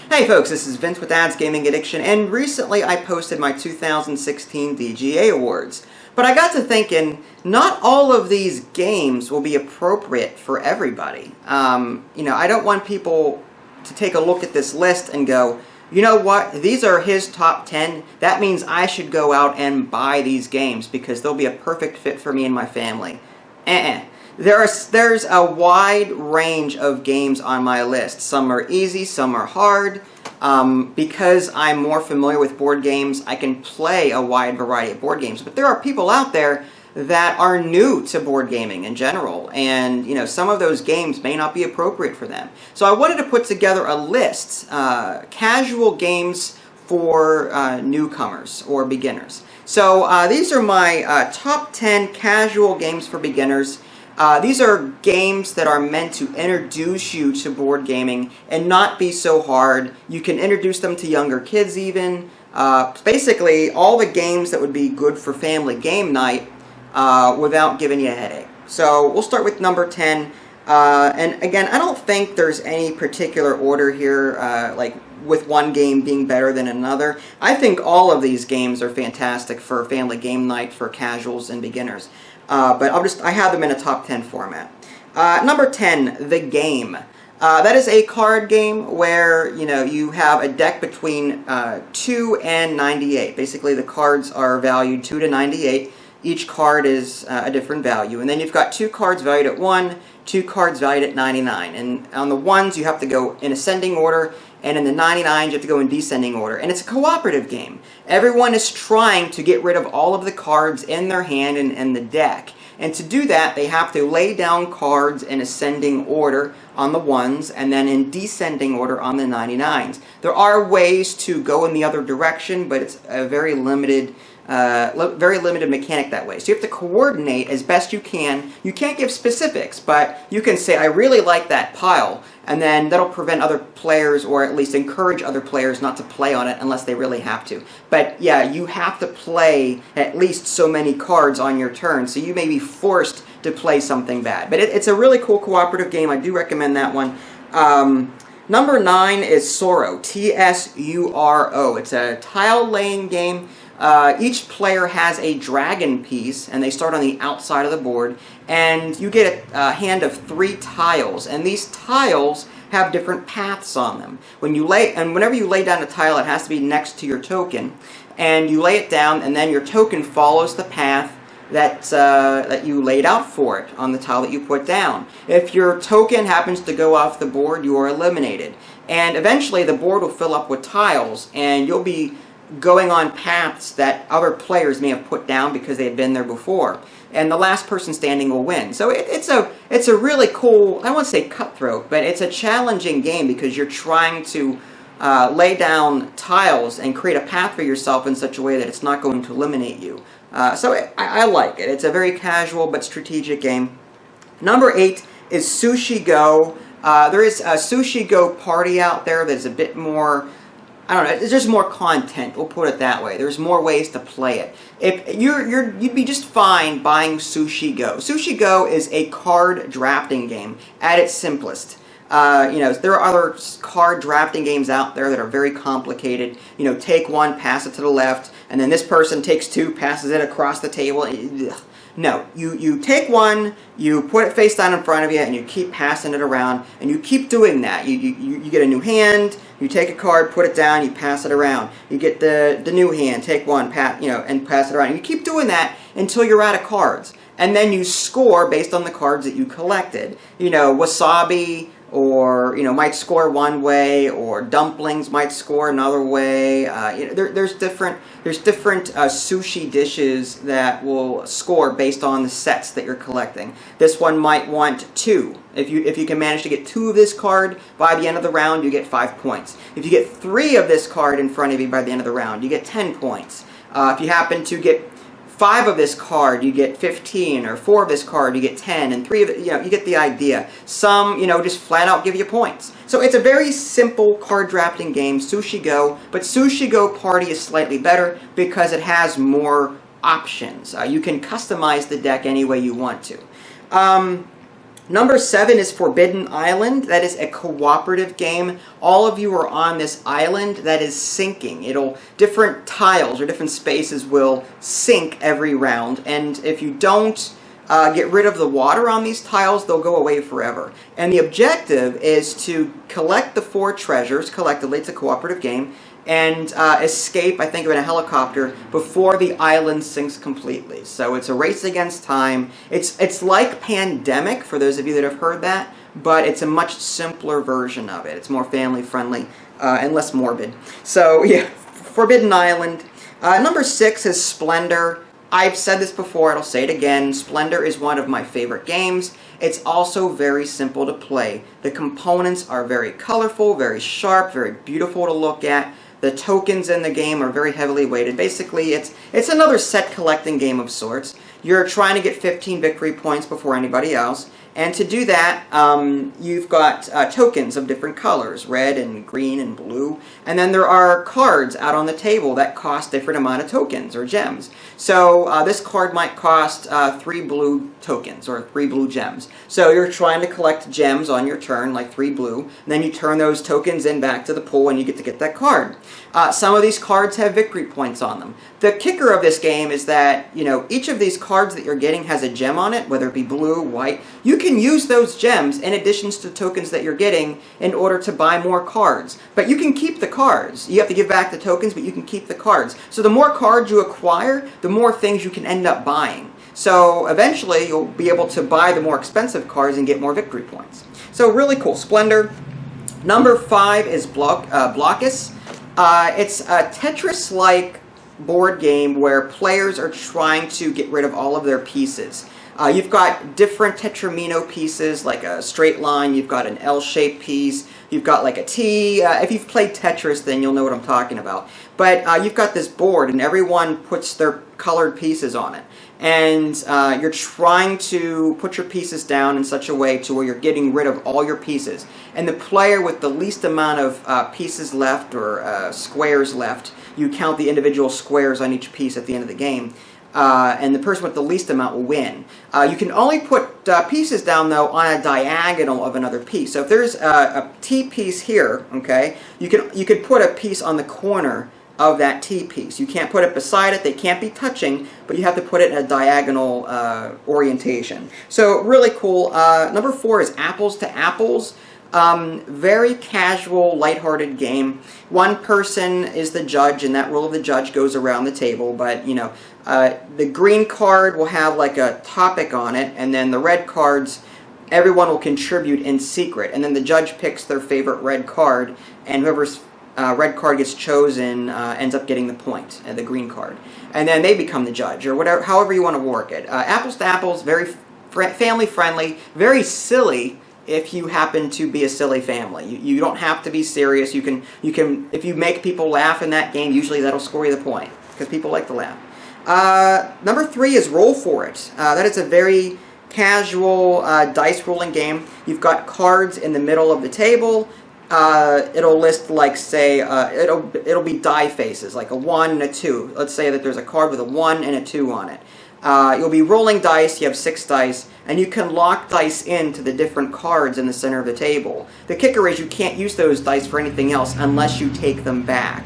Hey folks, this is Vince with Ads Gaming Addiction, and recently I posted my 2016 DGA Awards. But I got to thinking, not all of these games will be appropriate for everybody. I don't want people to take a look at this list and go, you know what, these are his top 10, that means I should go out and buy these games because they'll be a perfect fit for me and my family. There's a wide range of games on my list. Some are easy, some are hard. Because I'm more familiar with board games, I can play a wide variety of board games. But there are people out there that are new to board gaming in general, and some of those games may not be appropriate for them. So I wanted to put together a list, casual games for newcomers or beginners. So these are my top 10 casual games for beginners. These are games that are meant to introduce you to board gaming and not be so hard. You can introduce them to younger kids even. Basically, all the games that would be good for family game night without giving you a headache. So we'll start with number 10. And again, I don't think there's any particular order here, like with one game being better than another. I think all of these games are fantastic for family game night for casuals and beginners. But I have them in a top 10 format. Number 10, The Game. That is a card game where, you have a deck between 2 and 98. Basically, the cards are valued 2 to 98. Each card is a different value. And then you've got 2 cards valued at 1, 2 cards valued at 99. And on the 1s, you have to go in ascending order, and in the 99s, you have to go in descending order. And it's a cooperative game. Everyone is trying to get rid of all of the cards in their hand and the deck. And to do that, they have to lay down cards in ascending order on the 1s, and then in descending order on the 99s. There are ways to go in the other direction, but it's a very limited mechanic that way. So you have to coordinate as best you can. You can't give specifics, but you can say, I really like that pile, and then that'll prevent other players, or at least encourage other players not to play on it unless they really have to. But yeah, you have to play at least so many cards on your turn, so you may be forced to play something bad. But it's a really cool cooperative game. I do recommend that one. Number 9 is Tsuro, T-S-U-R-O. It's a tile-laying game. Each player has a dragon piece, and they start on the outside of the board, and you get a hand of 3 tiles, and these tiles have different paths on them. Whenever you lay down a tile, it has to be next to your token, and you lay it down, and then your token follows the path that you laid out for it on the tile that you put down. If your token happens to go off the board, you are eliminated. And eventually the board will fill up with tiles, and you'll be going on paths that other players may have put down because they had been there before. And the last person standing will win. So it's a really cool, I don't want to say cutthroat, but it's a challenging game because you're trying to lay down tiles and create a path for yourself in such a way that it's not going to eliminate you. So I like it. It's a very casual but strategic game. Number 8 is Sushi Go. There is a Sushi Go party out there that's a bit more, I don't know, there's just more content, we'll put it that way. There's more ways to play it. If you'd be just fine buying Sushi Go. Sushi Go is a card drafting game at its simplest. There are other card drafting games out there that are very complicated. Take one, pass it to the left, and then this person takes 2, passes it across the table. Ugh. No, you take one, you put it face down in front of you, and you keep passing it around, and you keep doing that. You get a new hand, you take a card, put it down, you pass it around. You get the new hand, take one, and pass it around. And you keep doing that until you're out of cards. And then you score based on the cards that you collected. Wasabi, or might score one way, or dumplings might score another way. There's different sushi dishes that will score based on the sets that you're collecting. This one might want 2. If you can manage to get 2 of this card by the end of the round, you get 5 points. If you get 3 of this card in front of you by the end of the round, you get 10 points. If you happen to get 5 of this card, you get 15, or 4 of this card, you get 10, and 3 of it, you get the idea. Some, just flat out give you points. So it's a very simple card drafting game, Sushi Go, but Sushi Go Party is slightly better because it has more options. You can customize the deck any way you want to. Number 7 is Forbidden Island. That is a cooperative game. All of you are on this island that is sinking. Different tiles or different spaces will sink every round, and if you don't get rid of the water on these tiles, they'll go away forever. And the objective is to collect the 4 treasures collectively. It's a cooperative game. And escape, I think, in a helicopter before the island sinks completely. So it's a race against time. It's like Pandemic, for those of you that have heard that, but it's a much simpler version of it. It's more family-friendly and less morbid. So, yeah, Forbidden Island. Number 6 is Splendor. I've said this before, and I'll say it again. Splendor is one of my favorite games. It's also very simple to play. The components are very colorful, very sharp, very beautiful to look at. The tokens in the game are very heavily weighted. Basically, it's another set collecting game of sorts. You're trying to get 15 victory points before anybody else. And to do that, you've got tokens of different colors, red and green and blue. And then there are cards out on the table that cost different amount of tokens or gems. So this card might cost 3 blue tokens or 3 blue gems. So you're trying to collect gems on your turn, like 3 blue. And then you turn those tokens in back to the pool and you get to get that card. Some of these cards have victory points on them. The kicker of this game is that, each of these cards that you're getting has a gem on it, whether it be blue, white. You can use those gems in addition to the tokens that you're getting in order to buy more cards. But you can keep the cards. You have to give back the tokens, but you can keep the cards. So the more cards you acquire, the more things you can end up buying. So eventually you'll be able to buy the more expensive cards and get more victory points. So really cool. Splendor. Number 5 is Blokus. It's a Tetris-like board game where players are trying to get rid of all of their pieces. You've got different tetramino pieces, like a straight line. You've got an L-shaped piece. You've got like a T. If you've played Tetris, then you'll know what I'm talking about. But you've got this board, and everyone puts their colored pieces on it. And you're trying to put your pieces down in such a way to where you're getting rid of all your pieces. And the player with the least amount of pieces left or squares left, you count the individual squares on each piece at the end of the game. And the person with the least amount will win. You can only put pieces down, though, on a diagonal of another piece. So if there's a T piece here, okay, you could put a piece on the corner of that T piece. You can't put it beside it. They can't be touching, but you have to put it in a diagonal orientation. So really cool. Number 4 is Apples to Apples. Very casual, lighthearted game. One person is the judge, and that role of the judge goes around the table, but, the green card will have like a topic on it, and then the red cards, everyone will contribute in secret, and then the judge picks their favorite red card, and whoever's red card gets chosen ends up getting the point, the green card. And then they become the judge, or whatever, however you want to work it. Apples to Apples, very family-friendly, very silly, if you happen to be a silly family. You don't have to be serious. You can if you make people laugh in that game, usually that'll score you the point, because people like to laugh. Number 3 is Roll For It. That is a very casual dice rolling game. You've got cards in the middle of the table. It'll list, like, say, it'll be die faces, like a 1 and a 2. Let's say that there's a card with a 1 and a 2 on it. You'll be rolling dice. You have 6 dice, and you can lock dice into the different cards in the center of the table. The kicker is you can't use those dice for anything else unless you take them back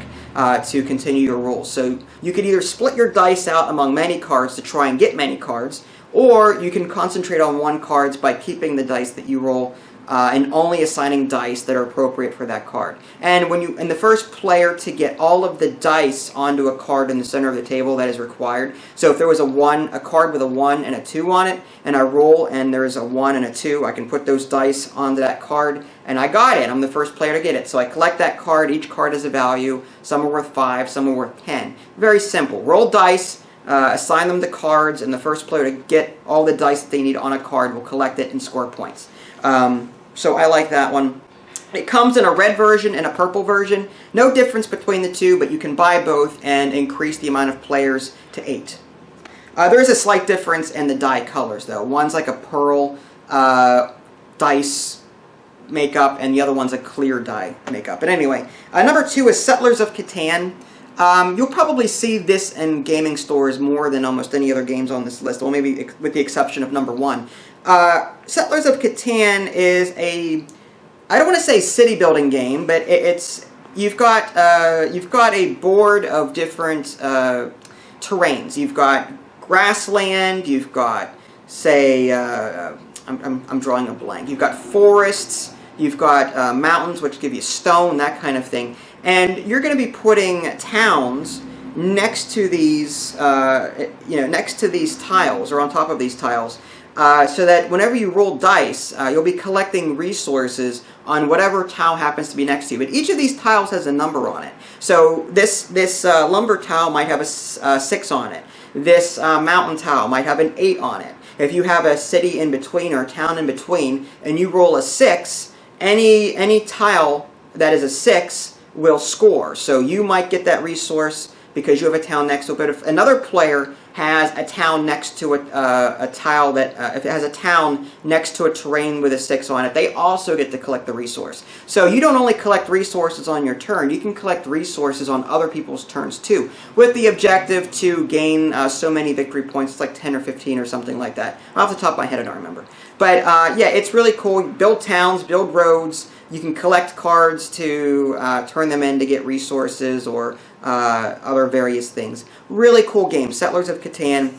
to continue your roll. So you could either split your dice out among many cards to try and get many cards, or you can concentrate on 1 card by keeping the dice that you roll and only assigning dice that are appropriate for that card. And the first player to get all of the dice onto a card in the center of the table, that is required. So if there was a card with a 1 and a 2 on it, and I roll and there's a 1 and a 2, I can put those dice onto that card, and I got it. I'm the first player to get it. So I collect that card. Each card has a value. Some are worth 5, some are worth 10. Very simple. Roll dice, assign them to cards, and the first player to get all the dice that they need on a card will collect it and score points. So I like that one. It comes in a red version and a purple version. No difference between the two, but you can buy both and increase the amount of players to 8. There is a slight difference in the die colors, though. One's like a pearl dice makeup, and the other one's a clear die makeup. But anyway, number 2 is Settlers of Catan. You'll probably see this in gaming stores more than almost any other games on this list, well, maybe with the exception of number 1. Settlers of Catan is a, I don't want to say city building game, but it's you've got a board of different terrains. You've got grassland. You've got, say, I'm drawing a blank. You've got forests. You've got mountains, which give you stone, that kind of thing. And you're going to be putting towns next to these, next to these tiles or on top of these tiles, so that whenever you roll dice, you'll be collecting resources on whatever tile happens to be next to you. But each of these tiles has a number on it. So this lumber tile might have a 6 on it. This mountain tile might have an 8 on it. If you have a city in between or a town in between, and you roll a 6, any tile that is a 6 will score. So you might get that resource because you have a town next to it. But if another player has a town next to a tile that, if it has a town next to a terrain with a 6 on it, they also get to collect the resource. So you don't only collect resources on your turn, you can collect resources on other people's turns too, with the objective to gain so many victory points. It's like 10 or 15 or something like that. Off the top of my head, I don't remember. But yeah, it's really cool. You build towns, build roads. You can collect cards to turn them in to get resources or other various things. Really cool game, Settlers of Catan.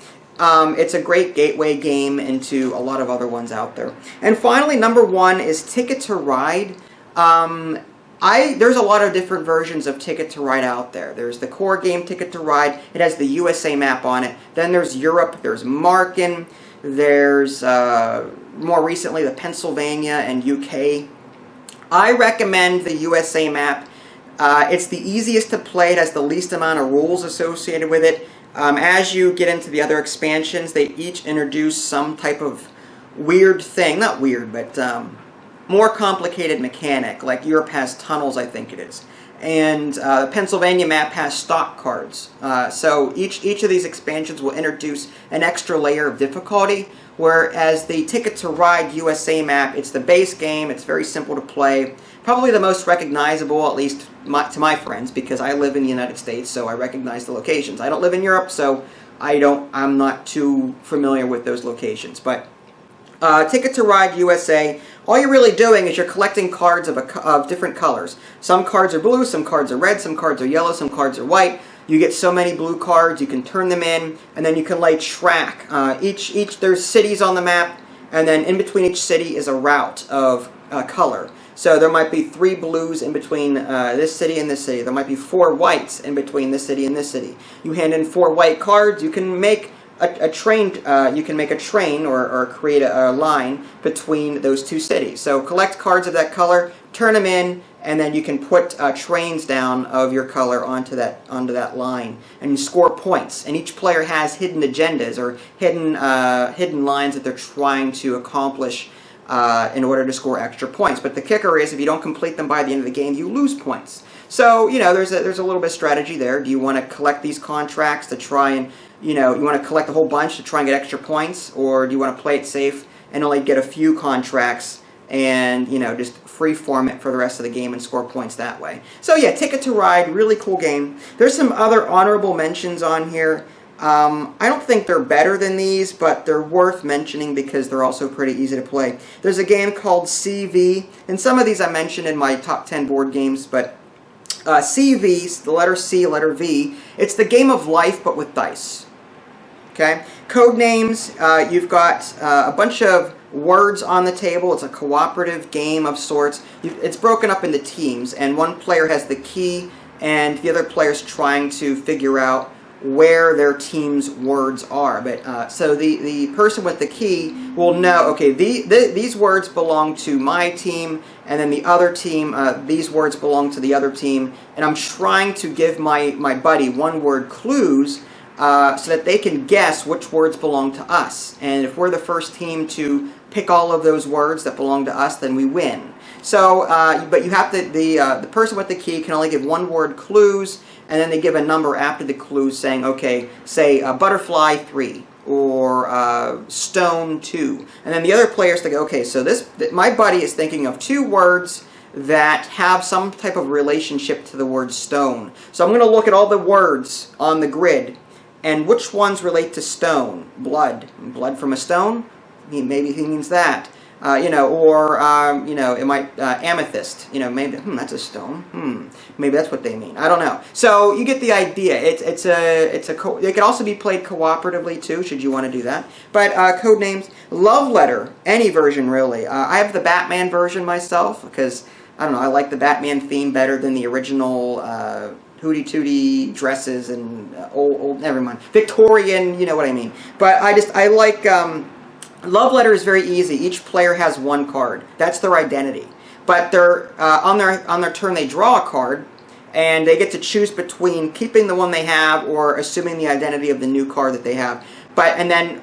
It's a great gateway game into a lot of other ones out there. And finally, number 1 is Ticket to Ride. There's a lot of different versions of Ticket to Ride out there. There's the core game Ticket to Ride. It has the USA map on it. Then there's Europe. There's Marken. There's more recently the Pennsylvania and UK. I recommend the USA map. It's the easiest to play. It has the least amount of rules associated with it. As you get into the other expansions, they each introduce some type of weird thing. Not weird, but more complicated mechanic. Like Europe has tunnels, I think it is. And the Pennsylvania map has stock cards. So each of these expansions will introduce an extra layer of difficulty. Whereas the Ticket to Ride USA map, it's the base game, it's very simple to play. Probably the most recognizable, at least to my friends, because I live in the United States, so I recognize the locations. I don't live in Europe, so I'm not too familiar with those locations. But Ticket to Ride USA, all you're really doing is you're collecting cards of different colors. Some cards are blue, some cards are red, some cards are yellow, some cards are white. You get so many blue cards, you can turn them in, and then you can lay track. There's cities on the map, and then in between each city is a route of color. So there might be 3 blues in between this city and this city. There might be 4 whites in between this city and this city. You hand in 4 white cards, you can make a train. You can make a train or create a line between those 2 cities. So collect cards of that color, turn them in, and then you can put trains down of your color onto that line, and you score points. And each player has hidden agendas or hidden lines that they're trying to accomplish in order to score extra points. But the kicker is, if you don't complete them by the end of the game, you lose points. So there's a little bit of strategy there. Do you want to collect these contracts to try and you want to collect a whole bunch to try and get extra points, or do you want to play it safe and only get a few contracts and just free-form it for the rest of the game and score points that way? So yeah, Ticket to Ride, really cool game. There's some other honorable mentions on here. I don't think they're better than these, but they're worth mentioning because they're also pretty easy to play. There's a game called CV, and some of these I mentioned in my top 10 board games, but CV, the letter C, letter V, it's the game of life but with dice. Okay? Code names, you've got a bunch of words on the table. It's a cooperative game of sorts. It's broken up into teams, and one player has the key, and the other player's trying to figure out where their team's words are. But so the person with the key will know, okay, these words belong to my team, and then the other team, these words belong to the other team, and I'm trying to give my buddy one-word clues so that they can guess which words belong to us. And if we're the first team to pick all of those words that belong to us, then we win. So, but you have to, the person with the key can only give one-word clues, and then they give a number after the clues saying, okay, say butterfly 3 or stone 2. And then the other players think, okay, so my buddy is thinking of 2 words that have some type of relationship to the word stone. So I'm going to look at all the words on the grid, and which ones relate to stone? Blood. Blood from a stone? maybe he means that. Or it might amethyst. Maybe that's a stone. Maybe that's what they mean. I don't know. So you get the idea. It can also be played cooperatively too, should you want to do that. But code names, love letter, any version really. I have the Batman version myself because I don't know. I like the Batman theme better than the original hootie tootie dresses and old. Never mind. Victorian. You know what I mean. But I like. Love letter is very easy. Each player has one card. That's their identity. But they're on their turn they draw a card, and they get to choose between keeping the one they have or assuming the identity of the new card that they have. And then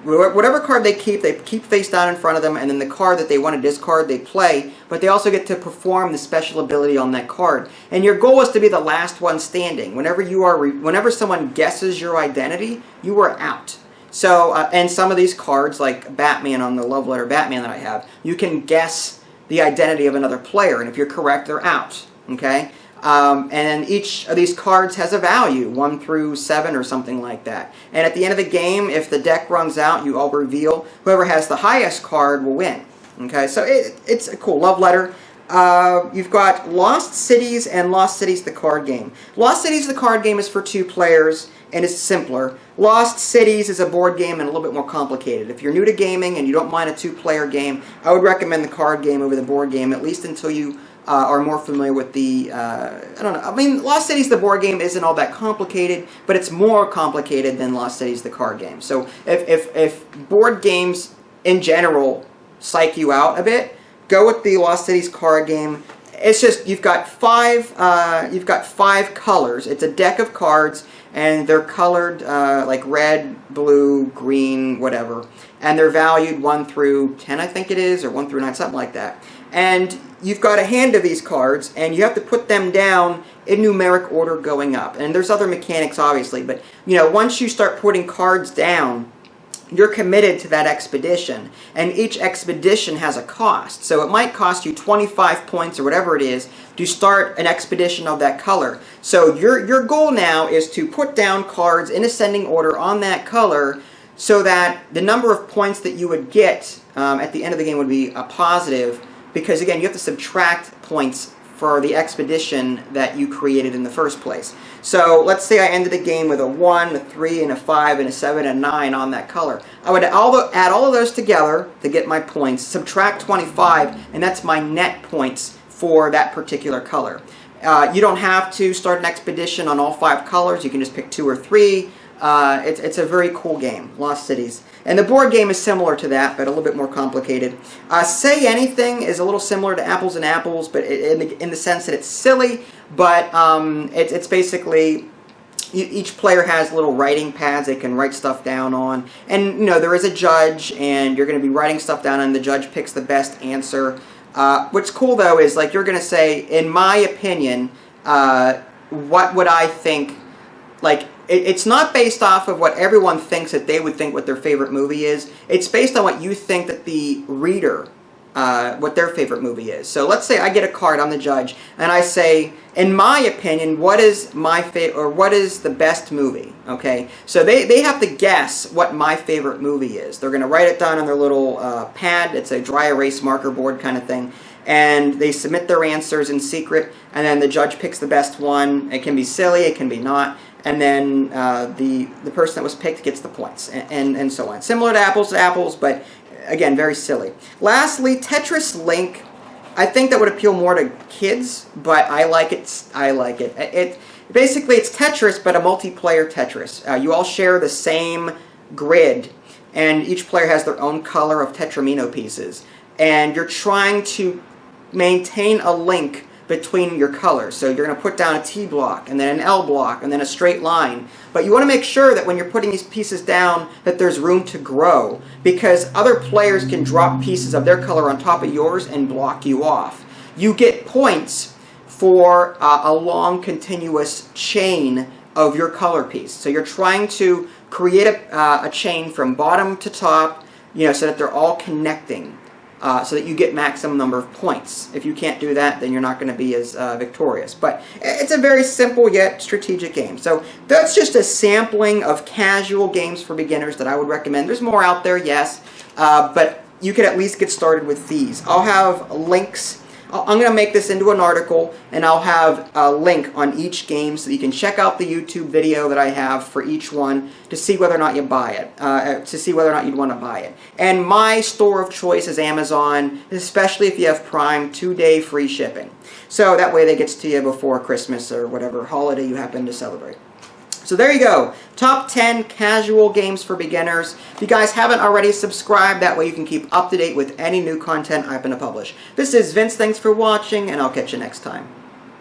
whatever card they keep face down in front of them, and then the card that they want to discard they play. But they also get to perform the special ability on that card. And your goal is to be the last one standing. Whenever someone guesses your identity, you are out. So, and some of these cards, like Batman on the Love Letter Batman that I have, you can guess the identity of another player, and if you're correct, they're out, okay? And each of these cards has a value, 1 through 7 or something like that. And at the end of the game, if the deck runs out, you all reveal whoever has the highest card will win, okay? So it's a cool Love Letter. You've got Lost Cities and Lost Cities the card game. Lost Cities the card game is for 2 players, and it's simpler. Lost Cities is a board game and a little bit more complicated. If you're new to gaming and you don't mind a 2-player game, I would recommend the card game over the board game, at least until you are more familiar with the, I don't know, I mean, Lost Cities the board game isn't all that complicated, but it's more complicated than Lost Cities the card game. So if board games in general psych you out a bit, go with the Lost Cities card game. It's just, you've got five colors. It's a deck of cards, and they're colored like red, blue, green, whatever. And they're valued 1 through 10, I think it is, or 1 through 9, something like that. And you've got a hand of these cards, and you have to put them down in numeric order going up. And there's other mechanics, obviously, but once you start putting cards down, you're committed to that expedition, and each expedition has a cost. So it might cost you 25 points or whatever it is to start an expedition of that color. So your goal now is to put down cards in ascending order on that color so that the number of points that you would get at the end of the game would be a positive, because again, you have to subtract points for the expedition that you created in the first place. So let's say I ended the game with a 1, a 3, and a 5, and a 7, and a 9 on that color. I would add all of those together to get my points, subtract 25, and that's my net points for that particular color. You don't have to start an expedition on all 5 colors. You can just pick 2 or 3. It's a very cool game, Lost Cities. And the board game is similar to that, but a little bit more complicated. Say Anything is a little similar to Apples and Apples, but in the sense that it's silly, but it's basically each player has little writing pads they can write stuff down on. And, there is a judge, and you're going to be writing stuff down, and the judge picks the best answer. What's cool, though, is like you're going to say, in my opinion, what would I think, like, it's not based off of what everyone thinks that they would think what their favorite movie is. It's based on what you think that the reader, what their favorite movie is. So let's say I get a card, I'm the judge, and I say, in my opinion, what is my favorite, or what is the best movie? Okay, so they have to guess what my favorite movie is. They're going to write it down on their little pad. It's a dry erase marker board kind of thing. And they submit their answers in secret, and then the judge picks the best one. It can be silly, it can be not. And then the person that was picked gets the points, and so on. Similar to Apples, but again, very silly. Lastly, Tetris Link. I think that would appeal more to kids, but I like it. Basically, it's Tetris, but a multiplayer Tetris. You all share the same grid, and each player has their own color of Tetramino pieces. And you're trying to maintain a link between your colors. So you're going to put down a T block, and then an L block, and then a straight line. But you want to make sure that when you're putting these pieces down that there's room to grow, because other players can drop pieces of their color on top of yours and block you off. You get points for a long continuous chain of your color piece. So you're trying to create a chain from bottom to top, so that they're all connecting. So that you get maximum number of points. If you can't do that, then you're not going to be as victorious. But it's a very simple yet strategic game. So that's just a sampling of casual games for beginners that I would recommend. There's more out there, yes, but you can at least get started with these. I'll have links. I'm going to make this into an article, and I'll have a link on each game so that you can check out the YouTube video that I have for each one to see whether or not you buy it, to see whether or not you'd want to buy it. And my store of choice is Amazon, especially if you have Prime, 2-day free shipping. So that way that gets to you before Christmas or whatever holiday you happen to celebrate. So there you go. Top 10 casual games for beginners. If you guys haven't already subscribed, that way you can keep up to date with any new content I happen to publish. This is Vince. Thanks for watching, and I'll catch you next time.